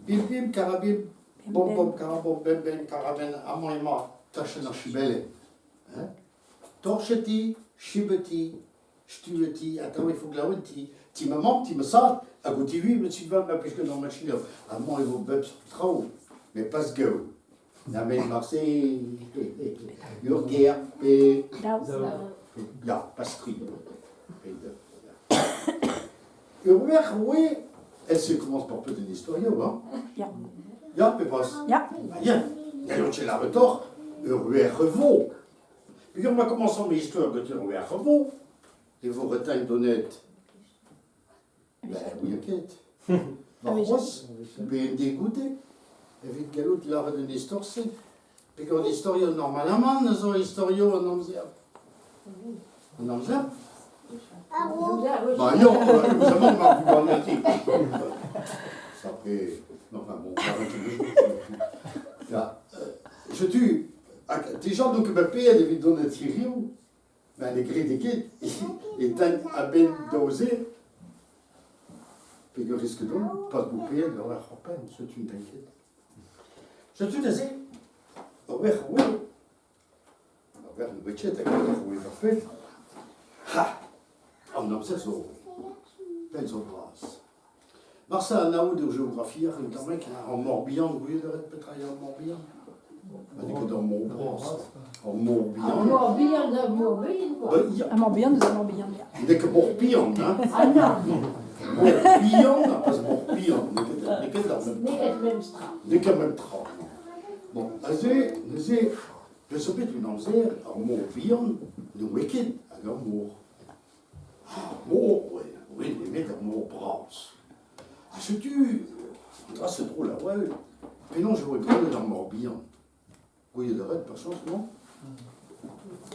Bim bim karabim, bom bom karabom bem bem karaben amoyma taschen schibele. Torcheti, shibeti, stueti, attends il faut que la honte ti maman ti me sort à côté lui mais tu vas parce que dans ma machine à moi il faut bebs trop mais pas ce go. Na ben Marseille, Urger et ja, pastry. Urger, oui, elle se commence par peut-être une histoire, hein? Ja, mais pas. Ja. Bien. Alors, tu la retort, Urger revaux. Puis on va commencer mes histoires de Urger revaux. Et vous retaillez d'honnête. Ben oui, ok. Varros, ben dégoûté. Et vite galop, tu l'as redonné histoire, c'est. Puis quand l'histoire normalement, nous avons l'histoire en Amzia. En Amzia? Bah non, nous avons marqué dans le type. Ça fait. Enfin bon, je tue. Des gens donc me payent des vidéos de Thierry, mais les gris des kids, ils tannent à ben doser. Puis que risque donc, pas de vous payer de leur peine, c'est une t'inquiète. Je tue des îles. Over, oui. Over, le budget, avec le oui, parfait. Ha! On observe ça. Belles phrases. Marsa, un août de géographie, un mec en Morbihan, vous voyez, de travailler en Morbihan. On dit que dans mon bras. En Morbihan. En Morbihan, de Morbihan. À Morbihan, nous avons Morbihan. Dès que Morbihan, hein. Ah non. Morbihan, pas Morbihan. Dès que dans le même straat. Dès que même train. Bon, je sais pas une anser, en Morbihan, de week-end, à l'amour. Mort, oui, les mecs en mort brasse. Ah, je tue. C'est drôle, là, ouais. Mais non, je vois pas dans Morbihan. Oui, il y a de rêve, par chance, non?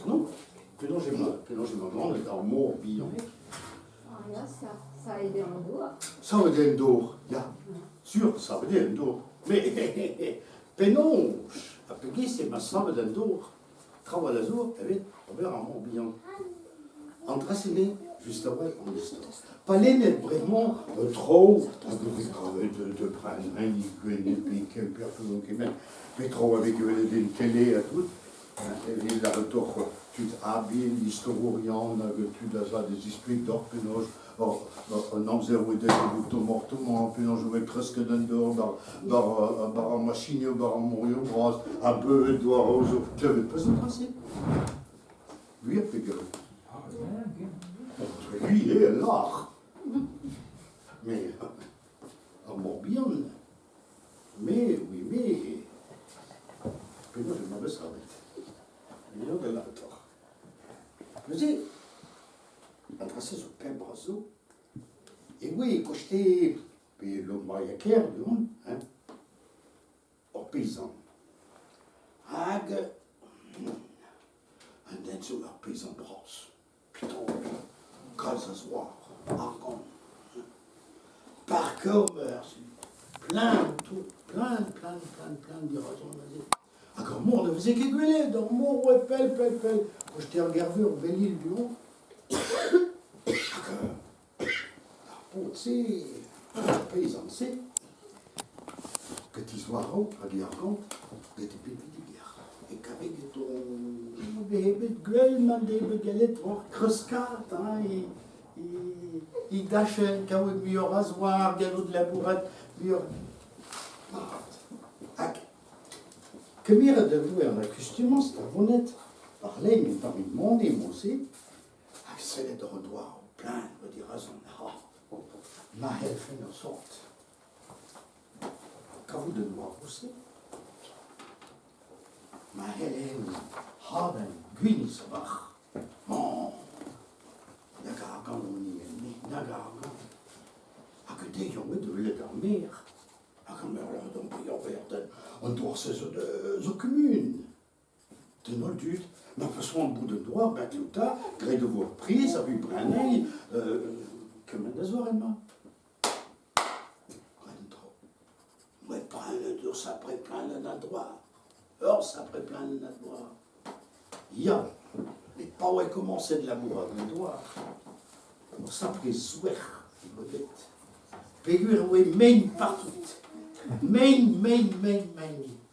Non? Mais non, j'ai ma grande, elle est en Morbihan. Ah, là, ça a aidé en dehors. Ça veut dire un d'or, ya. Sûr, ça veut dire un d'or. Mais, pénonche, à Peggy, c'est ma sable d'un d'or. Travail à jour, elle est en Morbihan. Entre asséné, juste avant, on histoire. Pas l'aîné vraiment trop, de prendre un puis quelqu'un qui met, mais trop avec une télé et tout. Et là, tu t'habilles, l'histoire oriente, tu as des esprits d'or, puis non, non, zéro idée, tout mortement, puis non, je vais presque d'un dehors, en machine, en morio, un peu, doigt rose, tu avais pas ce principe. Oui, puis que. Lui, il est l'art. Mais, en Morbihan. Mais, oui, mais. Puis moi, je m'en vais s'arrêter. Il y a de l'autre. Je dis, on traçait sur plein braceau. Et oui, quand j'étais. Puis l'autre mariaquaire, hein. Hors paysan. Hag. Un den sur leur paysan brasse. Putain. Grâce à soir, argon, par commerce, plein de raisons. Ah, comment on faisait qu'égueuler, dans mon ouais, pelle. Quand j'étais en Garveux, en Belle-Île du Haut, pour tu paysan, c'est que tu sois haut, à l'argon, que tu peux de guerre. Et qu'avec ton. Des gueules, des galettes, cruscat, hein, il dache un caout de mieux rasoir, galop de la bourrette, mieux. Que mire de vous en accustumant, c'est un honnête. Parler, mais par une monde émoussé, c'est les droits au plein, me dira son ma elle fait une sorte. Quand vous de noir aussi, ma Hélène, haben Günisbach. Oh, Nagagan, Nagagan. À que des gens de dormir. À quand même là, donc, il y a on doit ces communes. De nos luttes. Mais façon, au bout de droit, ben, tout à, gré de vos prises, à vue Brenay, comme un désormais. Rien de trop. Ouais, plein de dur, ça après plein de droit. Or, ça après plein de droit. Ya, mais pas où est commencé de l'amour à un doigt. Ça après souhait, il me dit. Figure, oui, main partout. Main.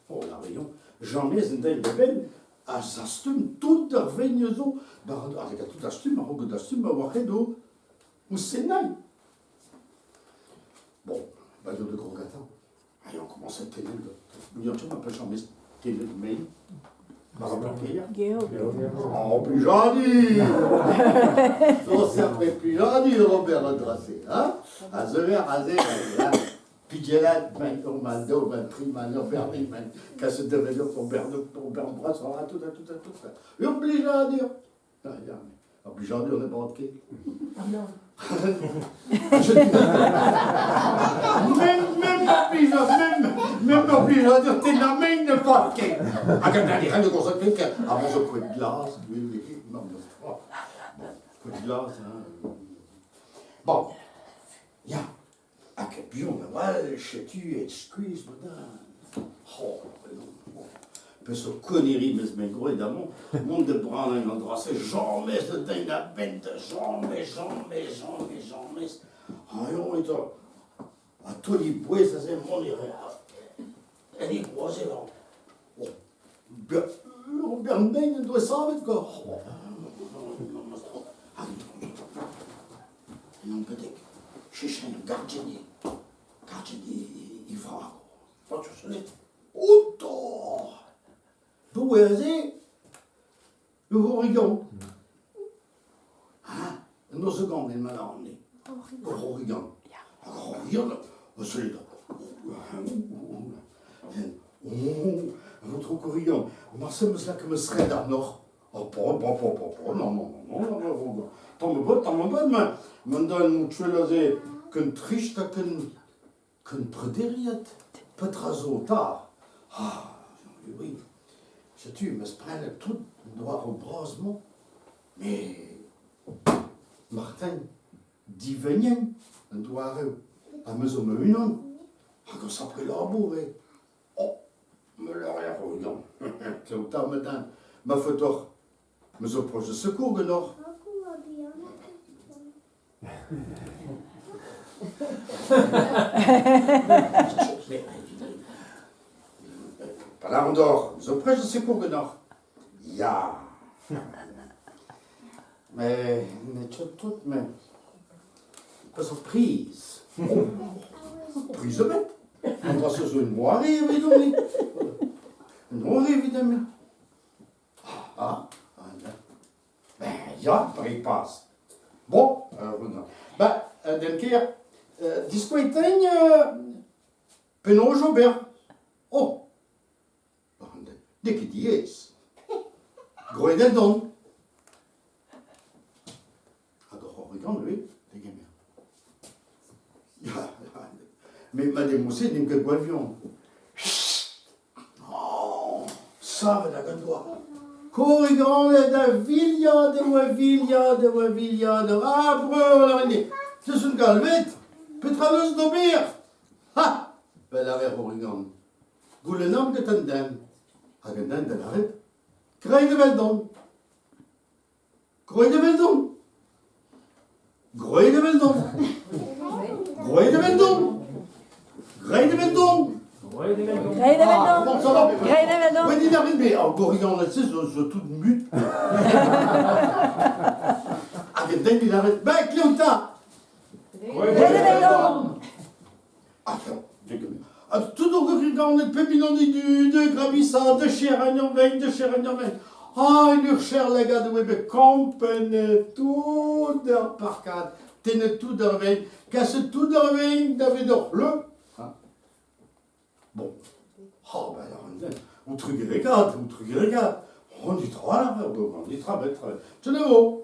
Oh, là, voyons, j'en ai een ding ben, als dat stum, tout er venje zo, als ik tout dat stum, maar ook dat stum, maar wat je doet, moest zijn nee. Bon, bah, de gros gâteaux. Allez, on commence à tenir. Bien sûr, on peut jamais tenir de main. Oh, plus joli! So sempre plus joli, Robert Dracé, hein? À Zever, à Zever, Pigelat, ben Ormando, ben Triman, Berlin, ben Casse de Vélo, ton Bras, tout ça. Et obligé à dire. Obligé à dire, on est pas ok. Ah non. Même obligé à dire, t'es la main de pas ok. Ah, quand t'as dit rien de consacrer, ah bon, je peux de glace, oui, non, bon, peu de glace, hein. Bon, ja, ik heb jongen wel, tu excuse, madame. Oh, non. Parce que connerie, mais c'est gros, évidemment, monde de bras, un endroit, c'est jamais ce dingue à peine, jamais. Ah, yon, et toi, à tous les bois, ça c'est mon erreur. Elle est croisée là. Oh, Bernard, doit savoir quoi. Non, peut-être, chez un gardien, il va. Pas tout seul. Auto! Vous voyez, le Oregon. Ah, nos secondes, il m'a emmené. Oregon. Oregon, celui-là. Votre Oregon. Maar soms lekker me schrijden nog. Non. Tom me maar dan moet je wel zeggen, kun tricht, kun prederiet, petrazo, daar. Ah, oui. Sais-tu, me prennent tout noir au brasement. Mais Martin, dit venien, un doigt à me une quand ça pris labouré. Oh, me l'air regarde. C'est autant maintenant, ma photo, me so proche de secours, non? Pas là, on dort. So proche de secours, non? Ja. Mais tout, mais pas surprise. Prise de bête. On va se jouer une moirée, évidemment. Une moirée, évidemment. Ah, ben, ja, il passe. Bon, ben, den keer, discuiten, Peno Jobert. Oh, dikke die is. Gooi dat dan. Ah, toch hoor ik aan, weet je, meer. Ja, mais mademoiselle, neem que guavion. Oh, ça va la gandoa. Corrigande de Villa de Abreu, la reine. C'est une galvette. Petraneuse d'Aubert. Ha! Belle arrêt, Corrigande. Goulenam de Tandem. Agendan de l'arrêt. Grey de Veldon. Groei de Veldon. Groei de Veldon. Groei de Veldon. Grey de Veldon. Comment ça va? Oui, dis d'arriver, mais en Corrigande, c'est toute mute. Agendan, il arrête. Ben, Cléota. Tout au Corrigande, de Pépillon de Gravissa, de Chéragnon-Veille. Ah, il est cher, les gars de Webbe, compagnie, tout der parcade, tenez tout der veille, casse tout der veille, David le. Bon. Oh, ben alors, on regarde. On dit trop là, on dit trop, tu le vois.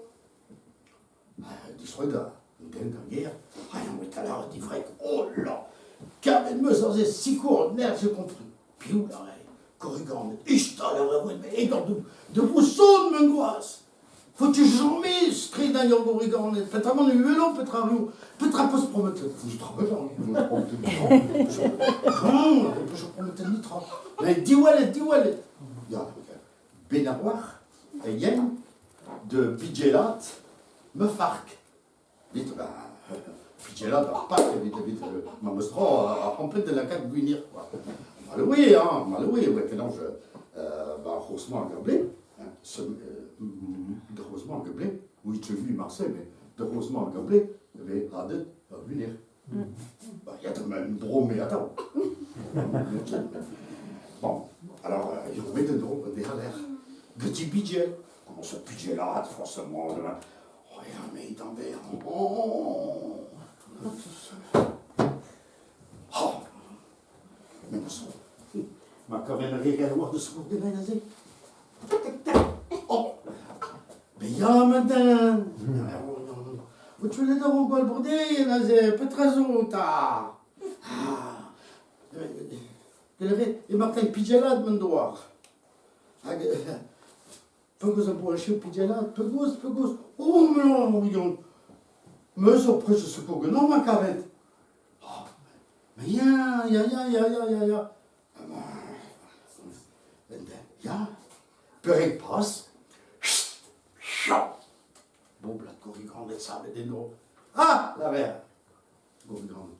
Dis regarde, une guerre. Ah, on est à l'heure, dit vrai, oh là, car elle me faisait si court, nerf, j'ai compris. Puis où l'oreille, Corrigande, Ishtar, et dans de Bousson de Mengoise. Faut-tu jamais screr dans yon Corrigande, peut-être mon vélo, peut-être pas se promettre. Je travaille dans je promettre le nitra. Mais dis wallet. Il y a Benaroir, et Yen, de Pigelat, me farc. Vite, pidgela da pak evit ma mostra a rampet de la cat guinir quoi. Maloui hein, maloui ouais que non je bah heureusement gablé hein, de heureusement gablé, oui tu vu Marseille mais de heureusement gablé, avait radet à venir. Bah il y a quand même drôme et attends. Bon, alors ils ont mis de drôme des l'air. Petit budget. Comment ce budget là, forcément, rien mais il t'en verre. Oh, mais mon son, ma cavalerie est loin de ce qu'on organise. Oh, mais y'a madame. Où tu l'es dans mon bol bordé, Nazé, Petrazo, t'as. Et Martin Pidgela de Mendoir. Pegos un bourrachio Pidgela, Pegos. Oh, mais non, regarde. Mais ça près de ce que non, ma carrette. Oh, mais ya. Ya. Perek passe. Bon, la corrigande et sable des noms. Ah, la mère. Corrigande.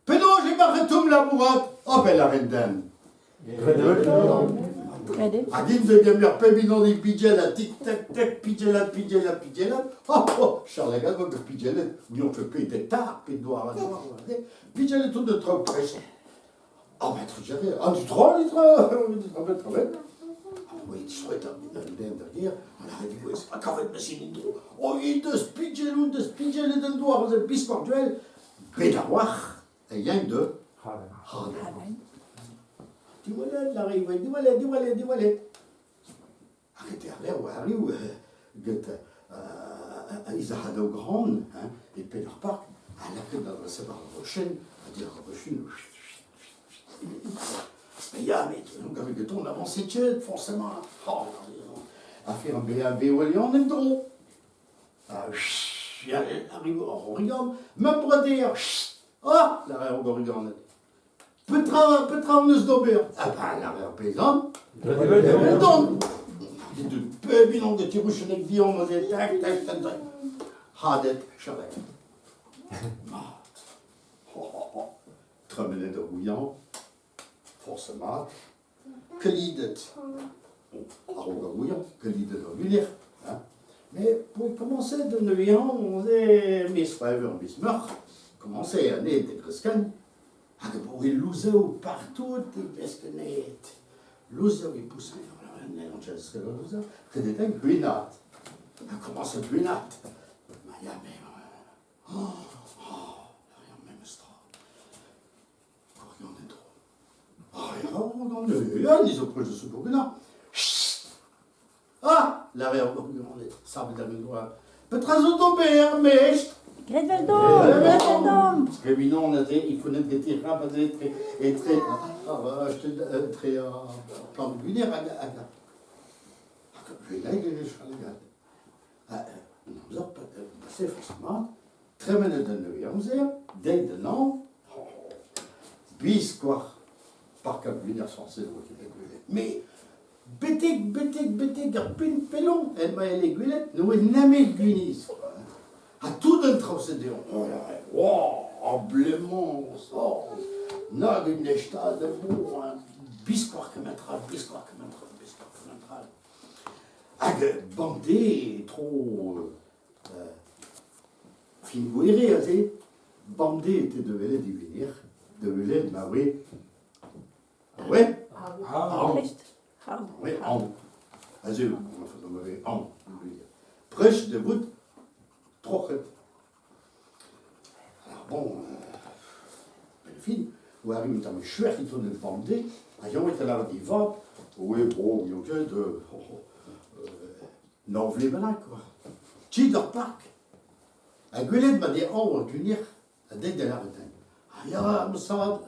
Pédo, j'ai ma retoum la bourrate. Oh, ben la reine d'Anne. Adin de gamer pébinon des pidgelas, tic-tac-tac, pidgelat. Oh, Charles Gago de pidgelat, où on fait payer des tards, pédoire à noir, pidgelat tout de trop près. Oh, ben, tu dirais, ah, tu trolles, trop bête. Oui, tu serais derrière, on a dit, oui, c'est pas qu'en fait, mais c'est une drôle. Oh, il de spidgelet d'un doigt, vous êtes biscorduel, pédaroir, et il y a une de. Dis voilà, l'arrivée, dis voilà. Arrêtez à l'air, ou arrive, ils ont au grand, et puis leur parc, à la clé dans la salle prochaine, à dire la prochaine. Mais y a, mais donc avec le ton avancé de forcément, à faire un BAB ou on est drôle. Arrive, on regarde, même pour dire, ah, l'arrière, on regarde. Petra on se dobber. Ah ben, l'arrière paysan. On donne. Il de pébinon de tirouche avec viande, on dit tac. Hadet, chalet. Tremenet de rouillant. Forcément. Que lidet. Arroga rouillant, que lidet de venir. Mais pour commencer de neuillant, on est Miss Fiver, Miss Meur. Commencer à naître de Crescan. Oui, l'ouzou partout, parce que net. L'ouzou est poussé, l'ouzou, que des temps, guinat. Comment ça, guinat? Il y a même. Oh, il y a même stra. Regardez trop. Ah, regardez, il y a des autres de ce guinat. Ah, l'arrière, regardez, ça veut dire le doigt. Peut-être tomber, mais. Greveldom. Parce que sinon, il faut être très rapide et très plan de lunaire. C'est forcément très bien de nous dès de nom, bis quoi, par cap lunaire français. Mais bétique, garpin, pelon, elle m'a l'aiguillette, nous n'aimons le guinis. À tout d'un procédé, emblément, ça, n'a une nechta de bon, bisquoir que mettra. Bandé, trop finouéré, bandé était de Velay divinir, de Velay de Maoué. Ouais? Oui, en. Azul, on a fait un mauvais en. Prêche de bout. Trop fait. Alors bon, belle fille, où arrive un chouette qui tourne le bandé, ayant été là des ventes, oui, bon, il y a de. Non, vous voulez bien quoi. Cheater Park. À Gueulette m'a dit, oh, d'unir, à dès de la retenue. Ah, il y a un ça,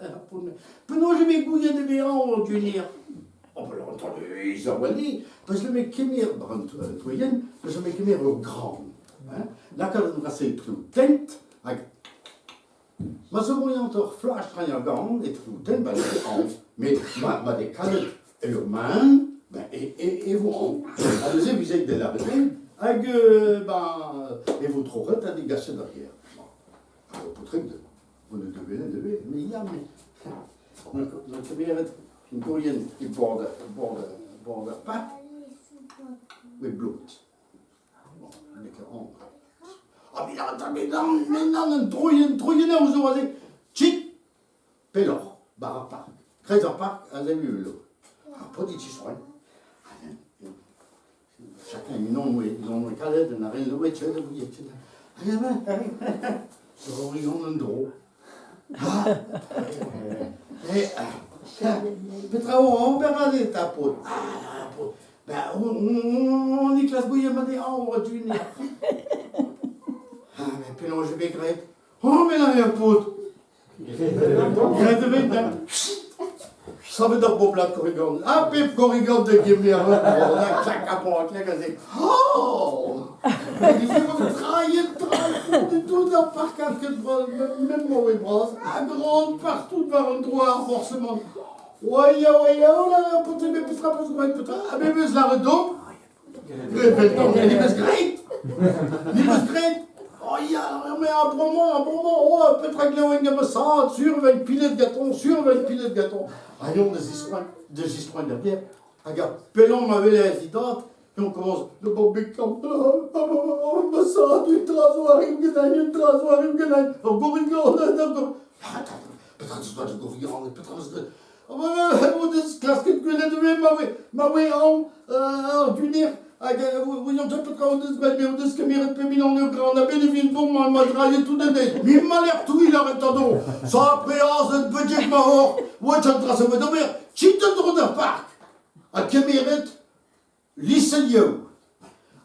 mais non, je vais gouiller de béant, d'unir. Oh, ben, entendu, ils ont dit, parce que le mec qui est brandtoyen, parce que le mec qui est grand. Là, quand on va se trouver tent, ma seconde flash triangle et trouver tent, mais ma décalé et le main, et vous, à deuxième visite de la reine, et vous trouverez à dégager derrière. på trygden. Och nu döver, men ja, men... Nu kan vi göra gå in i bada pack med blod. Lekker andra. Ah, men dan een trooien nou zo was ik. Chit, pelor, barapa, Kreiserpark, à Zamulo. Pas dit soin. Chacun, ils ont un cadet, ils n'ont rien de ouais, tu vois, vous y êtes là. Allez, sur l'horizon d'un drôle. Petra, on verra des tapots. Ah, ben, on est classe bouillie, m'a dit, on va dîner. Ah, mais puis non, je vais grec. Oh, mais là, il y a un pote. Ça veut dire beau plat de corrigande. Ah, pip corrigande de Gimli, on a clac à pont, clac à zé. Oh! Il faut travailler de tout dans le parc, même mauvais bras. À grande, partout devant un droit, forcément. Ouais, oh là, pour te mettre plus rapide, ah, mais c'est la redombe. Il est great. Oh, ja, mais un bon moment, oh, peut-être régler un gamin sur 20 pilets de gâteau. Ah non, des histoires de bière. Regarde, Pellon m'avait les résidentes, et on commence, le bon bec comme, ça, du trasoir, une guenaille, on gourigande, peut-être que c'est gourigande, peut-être que c'est classe que tu connais de même, ma way, en dunir. Voyons, je peux travailler de ce que mérite Pémine en Ukraine, on a bénéficié de bon, m'a draillé tout de nez. Mais il m'a l'air tout, il arrête à dos. Ça après, c'est de budget ma hors. Ouais, tu as le tracé, mais d'abord, tu te droit d'un parc. À qui mérite l'Isselio.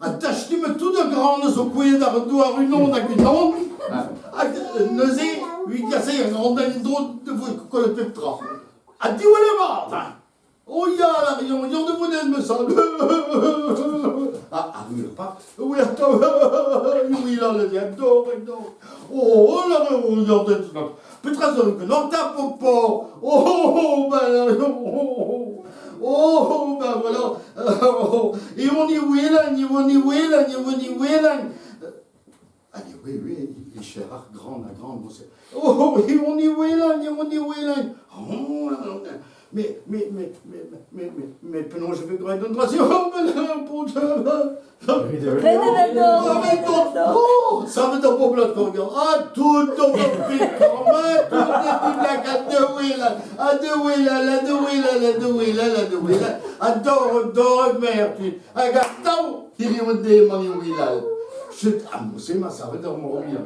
À t'acheter tout de grand, nous sommes couillés d'arrêter à une onde, avec une onde. À nausée, lui casser un grand d'autre de vous, que le pétra. À dire où elle est morte. Oh, il y a la rayon de vous me semble. Ah, oui, le pas. Oui, attends. Oui, là, le diable. Oh, là, regardez tout ça. Peut-être que non, tape au port. Oh, ben là, oh, ben voilà. Et on y ouélagne. Allez, oui, il est cher, grande. Oh, et on y ouélagne. Oh, mais, non, je vais grailler une trace. Oh, mais là, pour Dieu. Oh, ça veut dire pour plat qu'on regarde. Ah, tout dans le pied, tout la adore, merde. Regarde, il y a des maniouillas. Je t'aime, c'est ma ça veut dire mon bien.